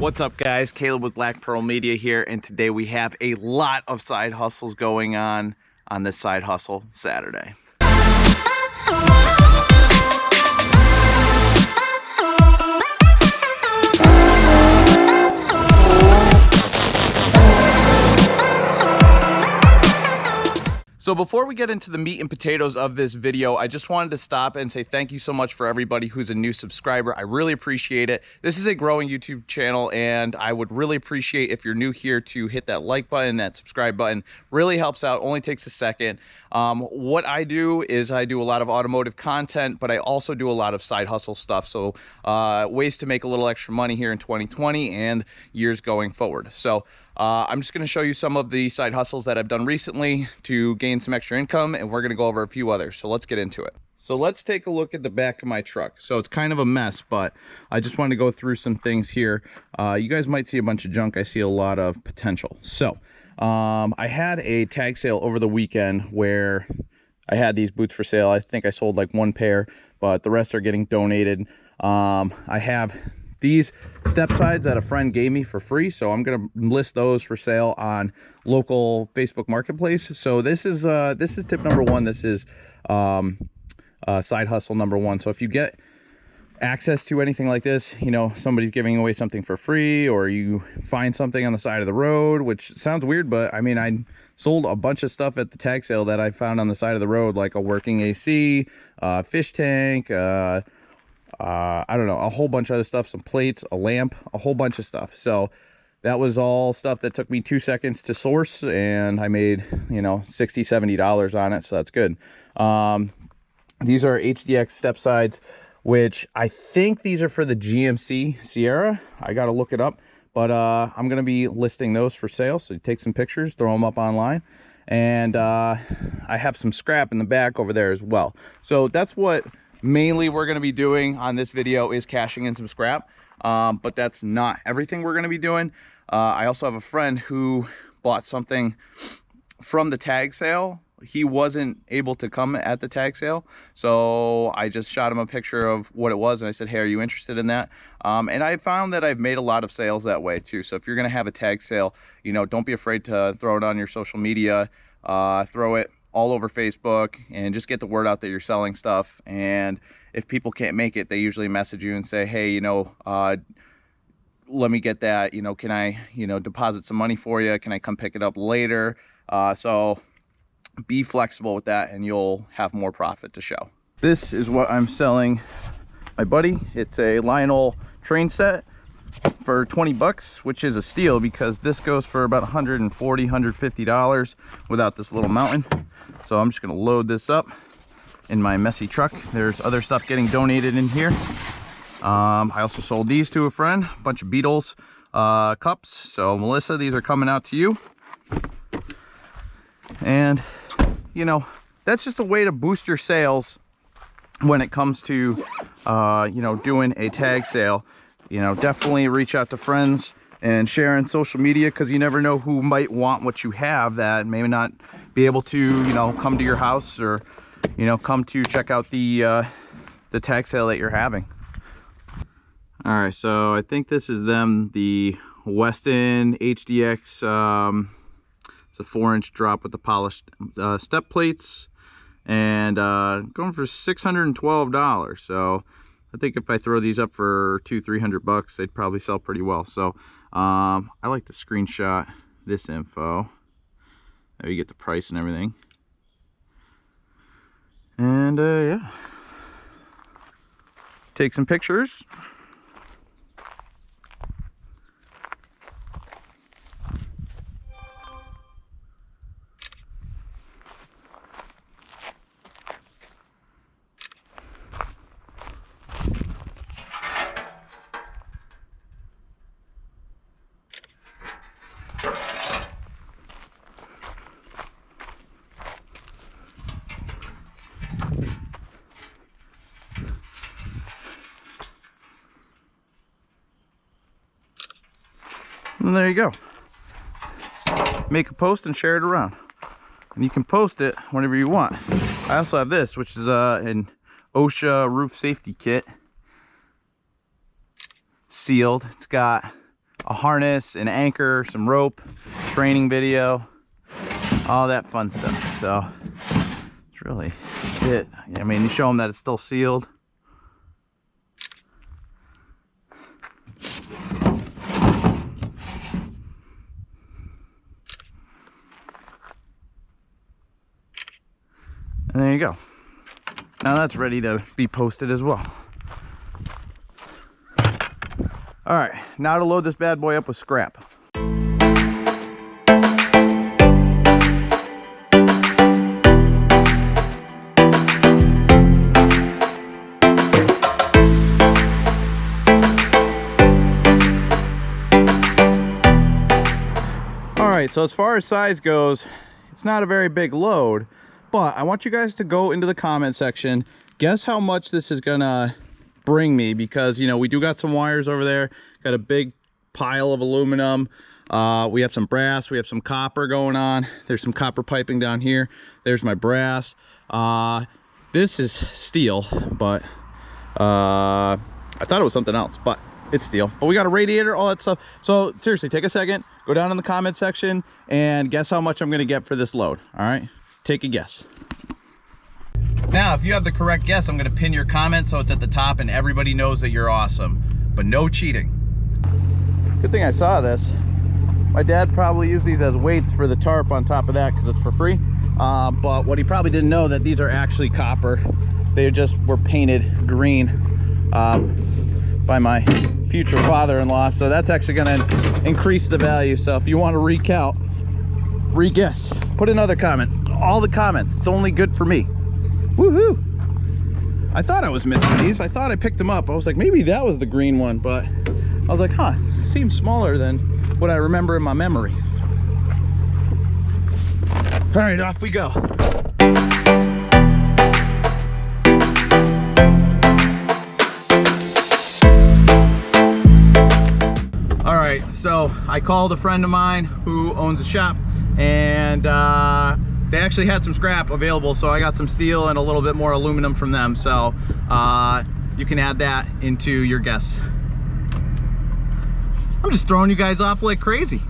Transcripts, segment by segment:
What's up, guys? Caleb with Black Pearl Media here, and today we have a lot of side hustles going on this Side Hustle Saturday. So before we get into the meat and potatoes of this video, I just wanted to stop and say thank you so much for everybody who's a new subscriber. I really appreciate it. This is a growing YouTube channel, and I would really appreciate if you're new here to hit that like button, that subscribe button. Really helps out, only takes a second. What I do is I do a lot of automotive content, but I also do a lot of side hustle stuff. So ways to make a little extra money here in 2020 and years going forward. So I'm just going to show you some of the side hustles that I've done recently to gain some extra income, and we're going to go over a few others. So let's get into it. So let's take a look at the back of my truck. So it's kind of a mess, but I just want to go through some things here. You guys might see a bunch of junk. I see a lot of potential. So I had a tag sale over the weekend where I had these boots for sale. I think I sold like one pair, but the rest are getting donated. I have these step sides that a friend gave me for free, so I'm gonna list those for sale on local Facebook Marketplace. So this is tip number one. This is side hustle number one. So if you get access to anything like this, you know, somebody's giving away something for free, or you find something on the side of the road, which sounds weird, but I mean, I sold a bunch of stuff at the tag sale that I found on the side of the road, like a working AC, fish tank, I don't know, a whole bunch of other stuff, some plates, a lamp, a whole bunch of stuff. So that was all stuff that took me 2 seconds to source, and I made, you know, $60–70 on it, so that's good. These are HDX step sides, which I think these are for the GMC Sierra. I got to look it up, but I'm going to be listing those for sale. So take some pictures, throw them up online. And I have some scrap in the back over there as well. So that's what mainly we're going to be doing on this video, is cashing in some scrap. But that's not everything we're going to be doing. I also have a friend who bought something from the tag sale. He wasn't able to come at the tag sale, so I just shot him a picture of what it was, and I said, hey, are you interested in that? And I found that I've made a lot of sales that way too. So if you're going to have a tag sale, you know, don't be afraid to throw it on your social media, throw it all over Facebook, and just get the word out that you're selling stuff. And if people can't make it, they usually message you and say, hey, you know, let me get that, you know, can I, you know, deposit some money for you? Can I come pick it up later? So be flexible with that, and you'll have more profit to show. This is what I'm selling my buddy. It's a Lionel train set for 20 bucks, which is a steal because this goes for about $140, $150 without this little mountain. So I'm just gonna load this up in my messy truck. There's other stuff getting donated in here. I also sold these to a friend, a bunch of Beatles cups. So Melissa, these are coming out to you. And you know, that's just a way to boost your sales when it comes to you know, doing a tag sale. You know, definitely reach out to friends and share on social media, because you never know who might want what you have that may not be able to, you know, come to your house, or, you know, come to check out the tag sale that you're having. All right, so I think this is them, the Weston HDX. It's a 4-inch drop with the polished step plates, and going for $612. So I think if I throw these up for $200–300 bucks, they'd probably sell pretty well. So I like to screenshot this info. There you get the price and everything. And yeah, take some pictures. And there you go. Make a post and share it around. And you can post it whenever you want. I also have this, which is an OSHA roof safety kit. Sealed. It's got a harness, an anchor, some rope, training video, all that fun stuff. So it's really it. I mean, you show them that it's still sealed. And there you go. Now that's ready to be posted as well. All right, now to load this bad boy up with scrap. All right, so as far as size goes, it's not a very big load, but I want you guys to go into the comment section, guess how much this is gonna bring me, because you know we do got some wires over there, got a big pile of aluminum, we have some brass, we have some copper going on, there's some copper piping down here, there's my brass, this is steel, but I thought it was something else, but it's steel. But we got a radiator, all that stuff. So seriously, take a second, go down in the comment section and guess how much I'm gonna get for this load. All right, take a guess. Now, if you have the correct guess, I'm gonna pin your comment so it's at the top and everybody knows that you're awesome, but no cheating. Good thing I saw this. My dad probably used these as weights for the tarp on top of that because it's for free. But what he probably didn't know that these are actually copper. They just were painted green by my future father-in-law. So that's actually gonna increase the value. So if you want to recount, re-guess, put another comment. All the comments, it's only good for me. Woohoo! I thought I was missing these. I thought I picked them up. I was like, maybe that was the green one, but I was like, huh, it seems smaller than what I remember in my memory. All right, off we go. All right, so I called a friend of mine who owns a shop, and they actually had some scrap available, so I got some steel and a little bit more aluminum from them. So you can add that into your guess. I'm just throwing you guys off like crazy.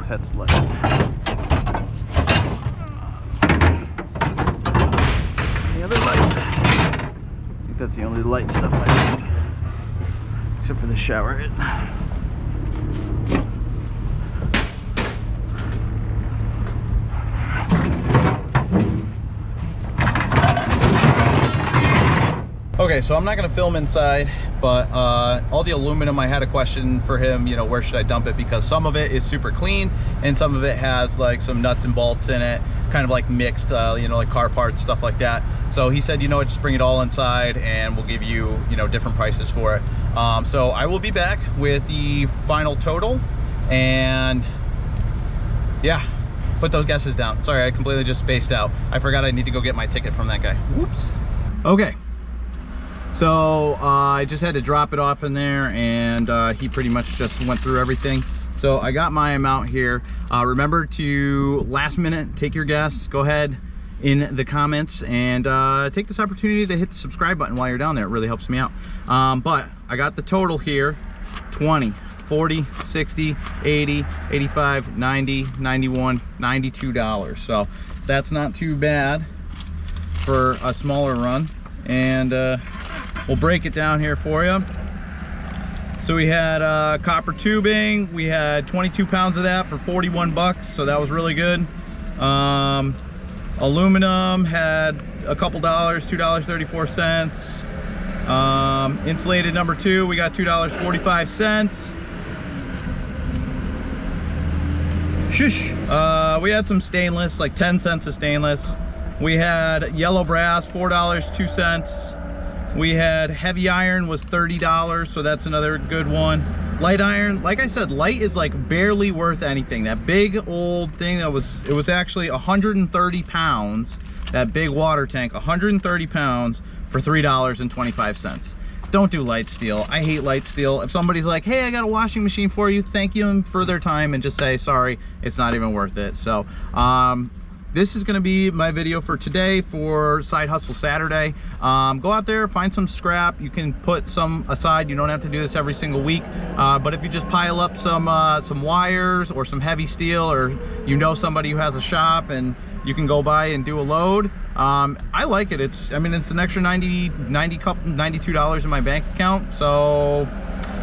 That's light. The other light. I think that's the only light stuff I have, except for the shower head. Okay, so I'm not gonna film inside, but all the aluminum, I had a question for him, you know, where should I dump it? Because some of it is super clean and some of it has like some nuts and bolts in it, kind of like mixed, you know, like car parts, stuff like that. So he said, you know what, just bring it all inside and we'll give you, you know, different prices for it. So I will be back with the final total and yeah, put those guesses down. Sorry, I completely just spaced out. I forgot I need to go get my ticket from that guy. Whoops. Okay. So I just had to drop it off in there and he pretty much just went through everything. So I got my amount here. Remember to last minute take your guess. Go ahead in the comments and take this opportunity to hit the subscribe button while you're down there. It really helps me out. But I got the total here, 20. 40, 60, 80, 85, 90, 91, $92. So that's not too bad for a smaller run. And we'll break it down here for you. So we had copper tubing. We had 22 pounds of that for 41 bucks. So that was really good. Aluminum had a couple dollars, $2.34. Insulated number 2, we got $2.45. Shush. We had some stainless, like 10 cents of stainless. We had yellow brass, $4.02. We had heavy iron was $30, so that's another good one. Light iron, like I said, light is like barely worth anything. That big old thing it was actually 130 pounds. That big water tank, 130 pounds for $3.25. Don't do light steel. I hate light steel. If somebody's like, hey, I got a washing machine for you, thank you for their time, and just say, sorry, it's not even worth it. So this is going to be my video for today for Side Hustle Saturday. Go out there, find some scrap. You can put some aside. You don't have to do this every single week. But if you just pile up some wires or some heavy steel, or you know somebody who has a shop and you can go by and do a load, I like it. It's an extra $92 in my bank account. So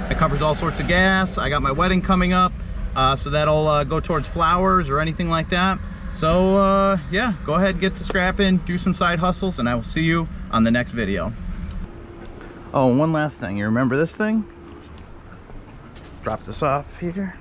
it covers all sorts of gas. I got my wedding coming up, so that'll go towards flowers or anything like that. So yeah, go ahead, get to scrapping, do some side hustles, and I will see you on the next video. Oh, one last thing. You remember this thing? Drop this off here.